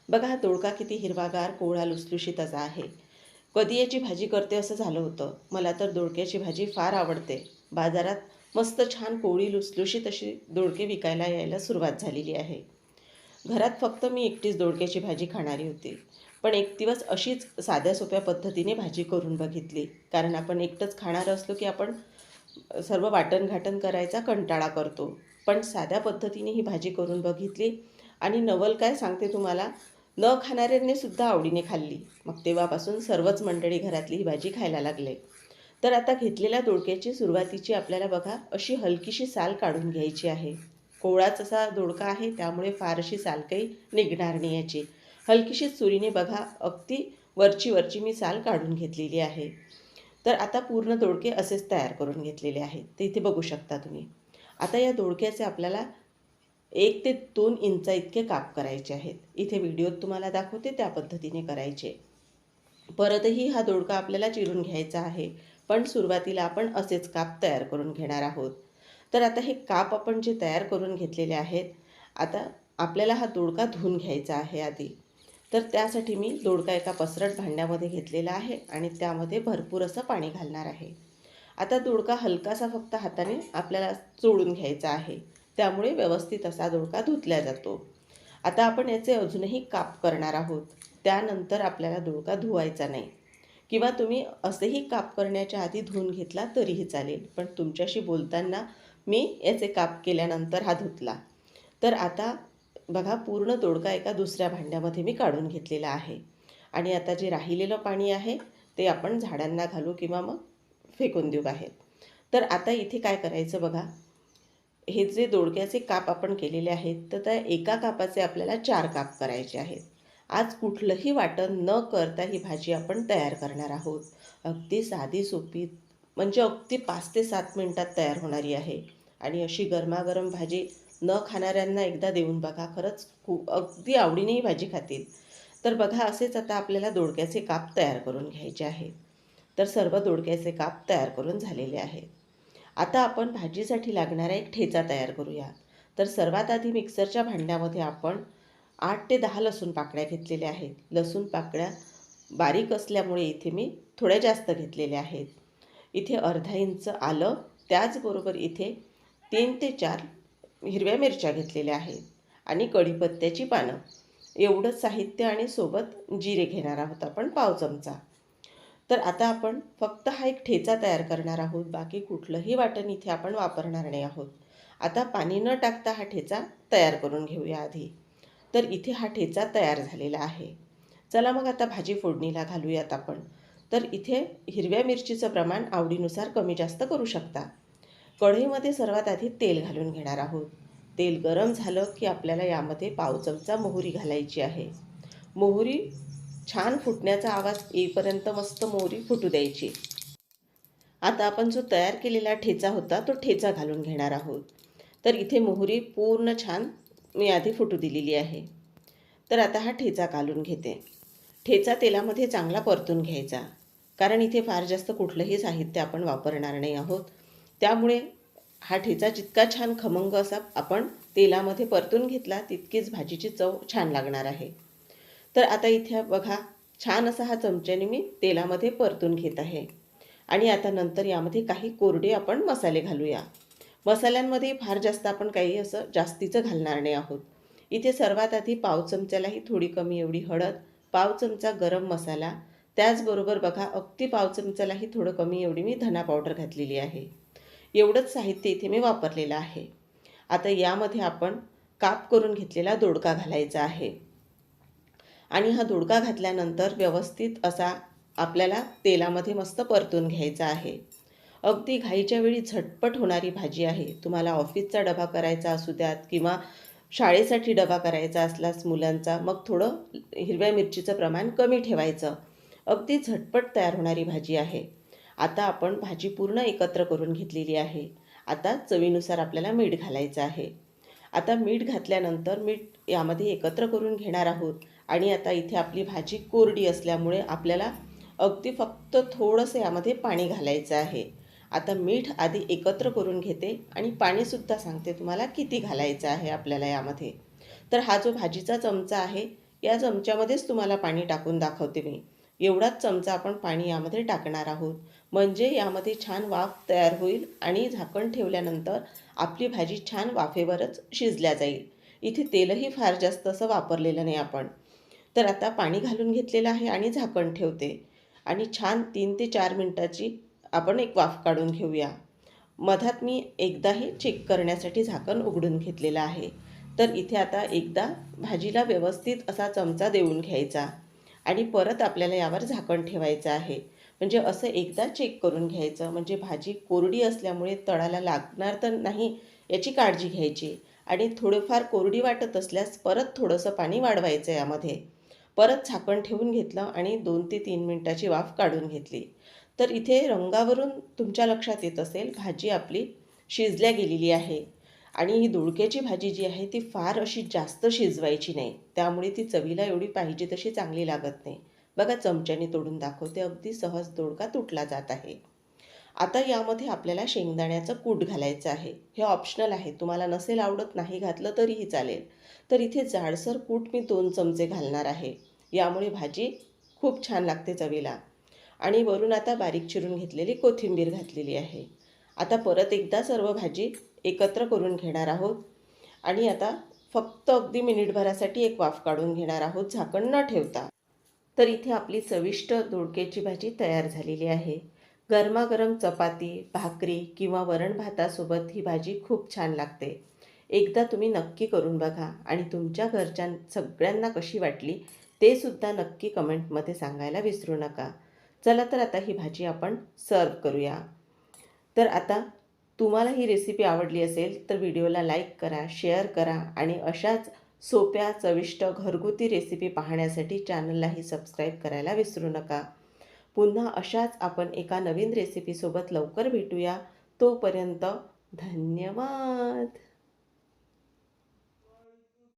बघा हा दोडका किती हिरवागार, कोवळा, लुसलुशीत असा आहे. कधी याची भाजी करते असं झालं होतं. मला तर दोडक्याची भाजी फार आवडते. बाजारात मस्त छान कोवळी लुसलुशीत अशी दोडके विकायला यायला सुरुवात झालेली आहे. घरात फक्त मी एकटीच दोडक्याची भाजी खाणारी होती. पण एक दिवस अशीच साध्या सोप्या पद्धतीने भाजी करून बघितली. कारण आपण एकटंच खाणार असलो की आपण सर्व वाटण-घाटण करायचा कंटाळा करतो. पण साध्या पद्धतीने ही भाजी करून बघितली आणि नवल काय सांगते तुम्हाला, न खाणाऱ्यांनी सुद्धा आवडीने खाल्ली. मग तेव्हापासून सर्वच मंडळी घरातली ही भाजी खायला लागले. तर आता घेतलेल्या दोडक्याची सुरुवातीची आपल्याला बघा अशी हलकीशी साल काढून घ्यायची आहे. कोवळाच असा दोडका आहे त्यामुळे फार अशी साल काही निघणार नाही याची. हलकीशी सुरीने बघा अगदी वरची मी साल काढून घेतलेली आहे. तर आता पूर्ण दोडके असेच तयार करून घेतलेले आहेत. ते इथे बघू शकता तुम्ही. आता या दोडक्याचे आपल्याला 1 ते 2 इंचा इतके काप करायचे आहेत. इथे व्हिडिओत तुम्हाला दाखवते त्या पद्धतीने करायचे. परतही हा दोडका आपल्याला चिरून घ्यायचा आहे. पण सुरुवातीला आपण असेच काप तयार करून घेणार आहोत. तर आता हे काप आपण जे तयार करून घेतलेले आहेत, आता आपल्याला हा दोडका धुवून घ्यायचा आहे आधी. तर त्यासाठी मी दोडका एका पसरट भांड्यामध्ये घेतलेला आहे आणि त्यामध्ये भरपूर असं पाणी घालणार आहे. आता दोडका हलकासा फक्त हाताने आपल्याला चोळून घ्यायचा आहे. त्यामुळे व्यवस्थित असा दोडका धुतला जातो. आता आपण याचे अजूनही काप करणार आहोत. त्यानंतर आपल्याला दोडका धुवायचा नाही किंवा तुम्ही असेही काप करण्याच्या आधी धुवून घेतला तरीही चालेल. पण तुमच्याशी बोलताना मी याचे काप केल्यानंतर हा धुतला. तर आता बघा पूर्ण दोडका एका दुसऱ्या भांड्यामध्ये मी काढून घेतलेला आहे. आणि आता जे राहिलेलं पाणी आहे ते आपण झाडांना घालू किंवा मग फेकून देऊ बाहेर. तर आता इथे काय करायचं बघा, हे जे दोडक्याचे काप आपण केलेले आहेत तर त्या एका कापाचे आपल्याला 4 काप करायचे आहेत. आज कुठलंही वाटण न करता ही भाजी आपण तयार करणार आहोत. अगदी साधी सोपी, म्हणजे अगदी 5 ते 7 मिनिटात तयार होणारी आहे. आणि अशी गरमागरम भाजी न खाणाऱ्यांना एकदा देऊन बघा, खरंच खूप अगदी आवडीने ही भाजी खातील. तर बघा असेच आता आपल्याला दोडक्याचे काप तयार करून घ्यायचे आहेत. तर सर्व दोडक्याचे काप तयार करून झालेले आहेत. आता आपण भाजीसाठी लागणारा एक ठेचा तयार करूया. तर सर्वात आधी मिक्सरच्या भांड्यामध्ये आपण 8 ते 10 लसूण पाकळ्या घेतलेल्या आहेत. लसूण पाकळ्या बारीक असल्यामुळे इथे मी थोड्या जास्त घेतलेल्या आहेत. इथे अर्धा इंच आलं, त्याचबरोबर इथे 3 ते 4 हिरव्या मिरच्या घेतलेल्या आहेत आणि कढीपत्त्याची पानं. एवढंच साहित्य आणि सोबत जिरे घेणार आहोत आपण पाव चमचा. तर आता आपण फक्त हा एक ठेचा तयार करणार आहोत. बाकी कुठलंही वाटण इथे आपण वापरणार नाही आहोत. आता पाणी न टाकता हा ठेचा तयार करून घेऊया आधी. तर इथे हा ठेचा तयार झालेला आहे. चला मग आता भाजी फोडणीला घालूयात आपण. तर इथे हिरव्या मिरचीचं प्रमाण आवडीनुसार कमी जास्त करू शकता. कढईमध्ये सर्वात आधी तेल घालून घेणार आहोत. तेल गरम झालं की आपल्याला यामध्ये पाव चमचा मोहरी घालायची आहे. मोहरी छान फुटण्याचा आवाज येईपर्यंत मस्त मोहरी फुटू द्यायची. आता आपण जो तयार केलेला ठेचा होता तो ठेचा घालून घेणार आहोत. तर इथे मोहरी पूर्ण छान मी आधी फुटू दिलेली आहे. तर आता हा ठेचा घालून घेते. ठेचा तेलामध्ये चांगला परतून घ्यायचा, कारण इथे फार जास्त कुठलंही साहित्य आपण वापरणार नाही आहोत. त्यामुळे हा ठेचा जितका छान खमंग असा आपण तेलामध्ये परतून घेतला तितकीच भाजीची चव छान लागणार आहे. तर आता इथे बघा छान असा हा चमच्याने मी तेलामध्ये परतून घेत आहे. आणि आता नंतर यामध्ये काही कोरडे आपण मसाले घालूया. मसाल्यांमध्ये फार जास्त आपण काही असं जास्तीचं घालणार नाही आहोत. इथे सर्वात आधी पाव चमच्यालाही थोडी कमी एवढी हळद, पाव चमचा गरम मसाला, त्याचबरोबर बघा अगदी पाव चमच्यालाही थोडं कमी एवढी मी धना पावडर घातलेली आहे. एवढंच साहित्य इथे मी वापरलेलं आहे. आता यामध्ये आपण काप करून घेतलेला दोडका घालायचा आहे. आणि हा दोडका घातल्यानंतर व्यवस्थित असा आपल्याला तेलामध्ये मस्त परतून घ्यायचा आहे. अगदी घाईच्या वेळी झटपट होणारी भाजी आहे. तुम्हाला ऑफिसचा डबा करायचा असू द्यात किंवा शाळेसाठी डबा करायचा असल्यास मुलांचा, मग थोडं हिरव्या मिरचीचं प्रमाण कमी ठेवायचं. अगदी झटपट तयार होणारी भाजी आहे. आता आपण भाजी पूर्ण एकत्र करून घेतलेली आहे. आता चवीनुसार आपल्याला मीठ घालायचं आहे. आता मीठ घातल्यानंतर मीठ यामध्ये एकत्र करून घेणार आहोत. आणि आता इथे आपली भाजी कोरडी असल्यामुळे आपल्याला अगदी फक्त थोडंसं यामध्ये पाणी घालायचं आहे. आता मीठ आधी एकत्र करून घेते आणि पाणीसुद्धा सांगते तुम्हाला किती घालायचं आहे आपल्याला यामध्ये. तर हा जो भाजीचा चमचा आहे या चमच्यामध्येच तुम्हाला पाणी टाकून दाखवते मी. एवढाच चमचा आपण पाणी यामध्ये टाकणार आहोत. म्हणजे यामध्ये छान वाफ तयार होईल आणि झाकण ठेवल्यानंतर आपली भाजी छान वाफेवरच शिजल्या जाईल. इथे तेलही फार जास्त असं वापरलेलं नाही आपण. तर आता पाणी घालून घेतलेलं आहे आणि झाकण ठेवते आणि छान 3 ते 4 मिनिटाची आपण एक वाफ काढून घेऊया. मधात मी एकदाही चेक करण्यासाठी झाकण उघडून घेतलेलं आहे. तर इथे आता एकदा भाजीला व्यवस्थित असा चमचा देऊन घ्यायचा आणि परत आपल्याला यावर झाकण ठेवायचं आहे. म्हणजे असं एकदा चेक करून घ्यायचं. म्हणजे भाजी कोरडी असल्यामुळे तळाला लागणार तर नाही याची काळजी घ्यायची आणि थोडंफार कोरडी वाटत असल्यास परत थोडंसं पाणी वाढवायचं यामध्ये. परत झाकण ठेवून घेतलं आणि 2 ते 3 मिनिटाची वाफ काढून घेतली. तर इथे रंगावरून तुमच्या लक्षात येत असेल भाजी आपली शिजल्या गेलेली आहे आणि ही दोडक्याची भाजी जी आहे ती फार अशी जास्त शिजवायची नाही. त्यामुळे ती चवीला एवढी पाहिजे तशी चांगली लागत नाही. बघा चमच्याने तोडून दाखवते. अगदी सहज दोडका तुटला जात आहे. आता यामध्ये आपल्याला शेंगदाण्याचं कूट घालायचं आहे. हे ऑप्शनल आहे. तुम्हाला नसेल आवडत नाही घातलं तरीही चालेल. तर इथे जाडसर कूट मी 2 चमचे घालणार आहे. यामुळे भाजी खूप छान लागते चवीला. आणि वरून आता बारीक चिरून घेतलेली कोथिंबीर घातलेली आहे. आता परत एकदा सर्व भाजी एकत्र करून घेणार आहोत आणि आता फक्त अगदी मिनिटभरासाठी एक वाफ काढून घेणार आहोत झाकण न ठेवता. तर इथे आपली चविष्ट दोडक्याची भाजी तयार झालेली आहे. गरमागरम चपाती, भाकरी किंवा वरण भातासोबत ही भाजी खूप छान लागते. एकदा तुम्ही नक्की करून बघा आणि तुमच्या घरच्या सगळ्यांना कशी वाटली ते सुद्धा नक्की कमेंटमध्ये सांगायला विसरू नका. चला तर आता ही भाजी आपण सर्व करूया. तर आता तुम्हाला ही रेसिपी आवडली असेल तर व्हिडिओला लाईक करा, शेअर करा आणि अशाच सोप्या, चविष्ट घरगुती रेसिपी पाहण्यासाठी चॅनललाही सबस्क्राईब करायला विसरू नका. पुन्हा अशाच आपण एका नवीन रेसिपीसोबत लवकर भेटूया. तोपर्यंत धन्यवाद.